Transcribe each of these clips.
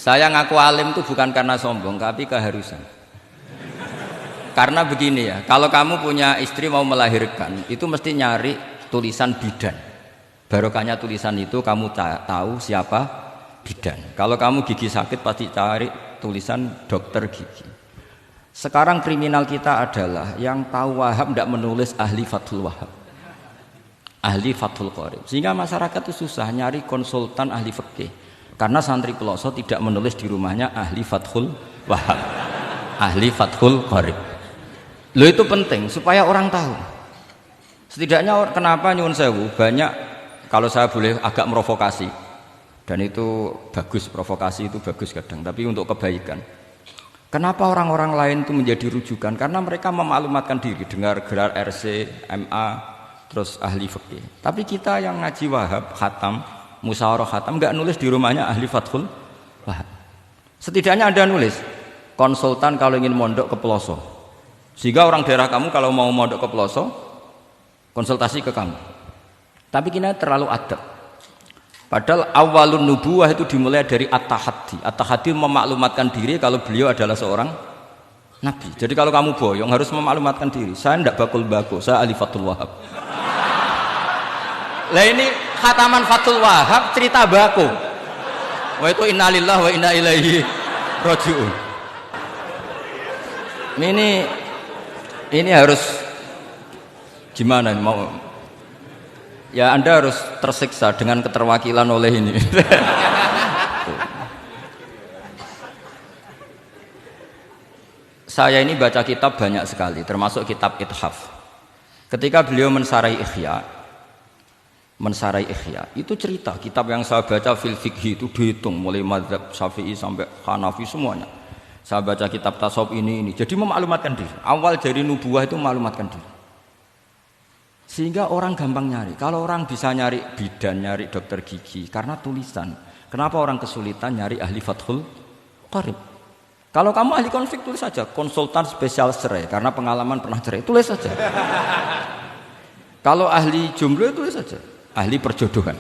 Saya ngaku alim itu bukan karena sombong, tapi keharusan. Karena begini ya, kalau kamu punya istri mau melahirkan, itu mesti nyari tulisan bidan. Barokahnya tulisan itu kamu tahu siapa bidan. Kalau kamu gigi sakit pasti cari tulisan dokter gigi. Sekarang kriminal kita adalah yang tahu Wahab tidak menulis ahli Fathul Wahab, ahli Fathul Qorib. Sehingga masyarakat itu susah nyari konsultan ahli fikih. Karena santri Peloso tidak menulis di rumahnya ahli Fathul Wahab, ahli Fathul Qorib. Loh itu penting supaya orang tahu. Setidaknya kenapa nyuwun sewu banyak, kalau saya boleh agak merovokasi, dan itu bagus, provokasi itu bagus kadang, tapi untuk kebaikan. Kenapa orang-orang lain itu menjadi rujukan? Karena mereka memaklumatkan diri, dengar gelar RC, MA, terus ahli fikih. Tapi kita yang ngaji Wahab, khatam, musyawarah khatam, nggak nulis di rumahnya ahli Fathul Wahab. Setidaknya Anda nulis konsultan kalau ingin mondok ke Peloso. Sehingga orang daerah kamu kalau mau mondok ke Peloso, konsultasi ke kamu. Tapi kita terlalu adab. Padahal awalun nubuwah itu dimulai dari at-tahaddi. At-tahaddi memaklumatkan diri kalau beliau adalah seorang nabi. Jadi kalau kamu boyong harus memaklumatkan diri. Saya tidak bakul bako, saya ahli Fathul Wahab. Lah ini khataman Fathul Wahab cerita bako. Wah itu innalillahi wa inna ilaihi raji'un. Ini harus gimana nih mau? Ya Anda harus tersiksa dengan keterwakilan oleh ini. Saya ini baca kitab banyak sekali, termasuk kitab Ithaf. Ketika beliau mensarai Ihya, itu cerita kitab yang saya baca fil fikhi itu dihitung mulai mazhab Syafi'i sampai Hanafi semuanya. Saya baca kitab tasawuf ini. Jadi memaklumatkan diri. Awal dari nubuwah itu memaklumatkan diri. Sehingga orang gampang nyari. Kalau orang bisa nyari bidan, nyari dokter gigi karena tulisan. Kenapa orang kesulitan nyari ahli Fathul Qorib? Kalau kamu ahli konflik tulis saja konsultan spesial cerai karena pengalaman pernah cerai, tulis saja. Kalau ahli jomblo tulis saja ahli perjodohan.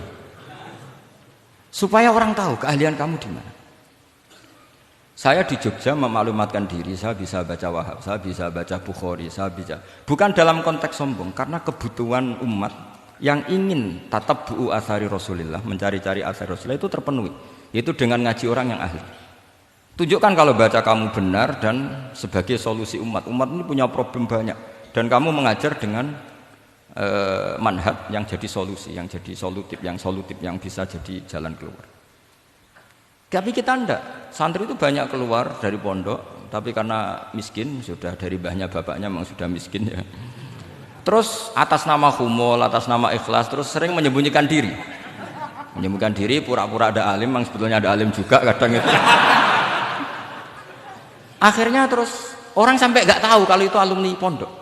Supaya orang tahu keahlian kamu di mana. Saya di Jogja memaklumatkan diri, saya bisa baca Wahab, saya bisa baca Bukhari, saya bisa. Bukan dalam konteks sombong, karena kebutuhan umat yang ingin tatap bu'u athari Rasulillah, mencari-cari athari Rasulillah itu terpenuhi. Yaitu dengan ngaji orang yang ahli. Tunjukkan kalau baca kamu benar dan sebagai solusi umat. Umat ini punya problem banyak. Dan kamu mengajar dengan manhaj yang jadi solusi, yang jadi solutif, yang bisa jadi jalan keluar. Tapi kita enggak, santri itu banyak keluar dari pondok, tapi karena miskin, sudah dari mbahnya bapaknya memang sudah miskin ya. Terus atas nama humul, atas nama ikhlas, terus sering menyembunyikan diri. Menyembunyikan diri, pura-pura ada alim, memang sebetulnya ada alim juga kadang itu. Akhirnya terus orang sampai enggak tahu kalau itu alumni pondok.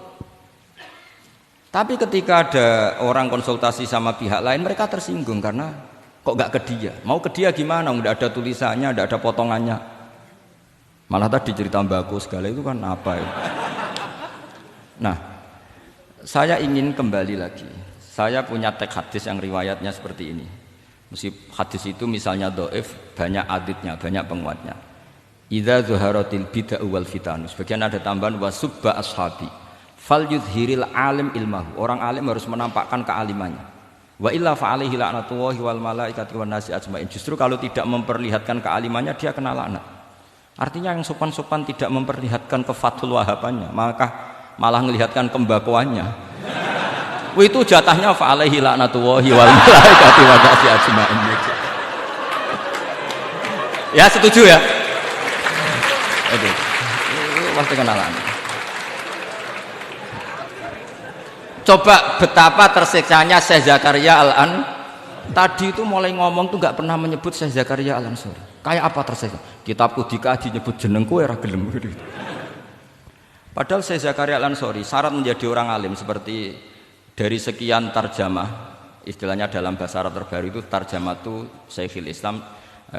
Tapi ketika ada orang konsultasi sama pihak lain, mereka tersinggung karena kok gak ke dia? Mau ke dia gimana? Nggak ada tulisannya, nggak ada potongannya. Malah tadi cerita mbako segala itu kan apa ya? Nah, saya ingin kembali lagi. Saya punya teks hadis yang riwayatnya seperti ini. Meskipun hadis itu misalnya dhaif, banyak aditnya, banyak penguatnya. Idza zuharatil bid'ah wal fitan. Sebagian ada tambahan wasubba ashabi. Fal yudhiril alim ilmahu. Orang alim harus menampakkan kealimannya. Wa illa fa'alaihi la'natullahi wal malaikati wan nasi ajmain. Justru kalau tidak memperlihatkan kealimannya dia kena laknat. Artinya yang sopan-sopan tidak memperlihatkan kefathul wahabannya, maka malah melihatkan kembakoannya. Itu jatahnya fa'alaihi la'natullahi wal malaikati wan nasi ajmain. Ya setuju ya? Itu pasti kena laknat. Coba betapa tersiksanya Syekh Zakaria Al-An. Tadi itu mulai ngomong tuh nggak pernah menyebut Syekh Zakaria Al-Ansori. Kayak apa tersiksa? Kitabku dikaji nyebut jenengku era gelem gitu. Padahal Syekh Zakaria Al-Ansori syarat menjadi orang alim seperti dari sekian tarjamah, istilahnya dalam bahasa Arab terbaru itu tarjamah itu Syekhul Islam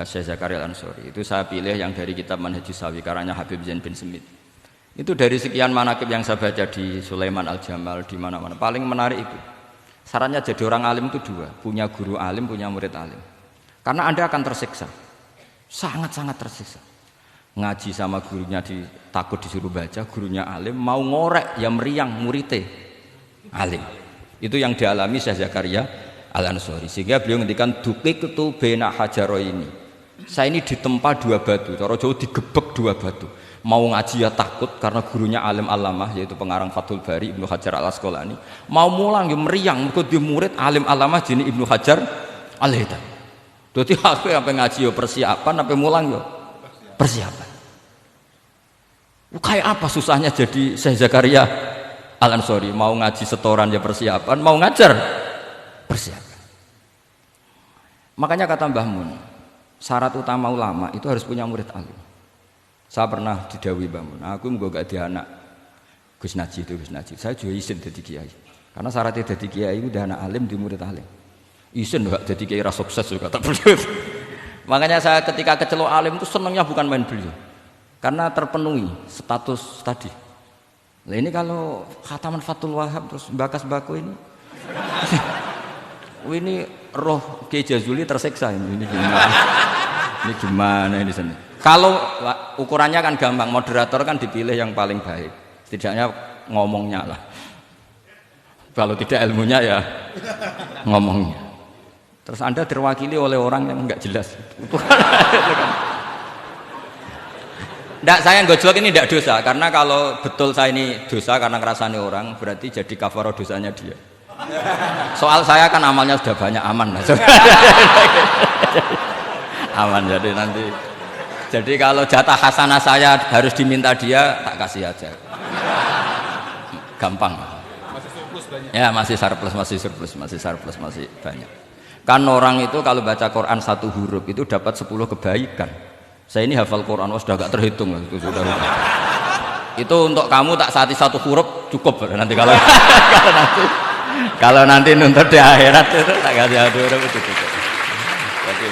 Syekh Zakaria Al-Ansori. Itu saya pilih yang dari kitab Manhajus Sawi karanya Habib Zain bin Smith. Itu dari sekian manaqib yang saya baca di Sulaiman Al-Jamal di mana-mana paling menarik itu. Syaratnya jadi orang alim itu dua, punya guru alim, punya murid alim. Karena Anda akan tersiksa. sangat-sangat tersiksa. Ngaji sama gurunya takut disuruh baca, gurunya alim, mau ngorek ya meriang muridnya alim. Itu yang dialami Syekh Zakaria Al-Ansori. Sehingga beliau ngendikan duqiqtu baina hajaroini. Saya ini ditempa dua batu, cara Jawa digebek dua batu. Mau ngaji ya takut karena gurunya alim alamah yaitu pengarang Fathul Bari Ibnu Hajar Al-Asqalani. Mau mulang ya meriang mergo di murid alim alamah jenenge Ibnu Hajar Al-Haytami. Dadi aku sampai ngaji ya persiapan, sampai mulang ya persiapan. Kayak apa susahnya jadi Syekh Zakaria Al-Ansori, mau ngaji setoran ya persiapan, mau ngajar persiapan. Makanya kata Mbah Mun, syarat utama ulama itu harus punya murid alim. Saya pernah didhawuhi Mbah Mun, aku muga gak di anak Gus Najib itu Gus Najib. Saya juga izin jadi kiai. Karena syaratnya jadi kiai itu udah anak alim di murid alim. Izin enggak jadi kiai ras sukses juga tak perlu. Makanya saya ketika kecelok alim itu senangnya bukan main beliau. Karena terpenuhi status tadi. Nah ini kalau khataman Fathul Wahab terus bakas baku ini. Ini roh Kiai Jazuli tersiksa ini gimana? Ini gimana ini sini? Kalau ukurannya kan gampang, moderator kan dipilih yang paling baik. Setidaknya ngomongnya lah. Kalau tidak ilmunya ya ngomongnya. Terus Anda terwakili oleh orang yang enggak jelas. Enggak, saya gojlok ini enggak dosa. Karena kalau betul saya ini dosa karena ngerasani orang, berarti jadi kafarah dosanya dia. Soal saya kan amalnya sudah banyak, aman. Aman, jadi nanti. Jadi kalau jatah hasanah saya harus diminta dia, tak kasih aja. Gampang. Masih surplus banyak. Ya, masih surplus, masih banyak. Kan orang itu kalau baca Quran satu huruf itu dapat 10 kebaikan. Saya ini hafal Quran, sudah gak terhitung itu sudah. Itu untuk kamu tak saati satu huruf cukup nanti kalau nanti nuntut di akhirat itu tak kasih satu huruf itu cukup. Jadi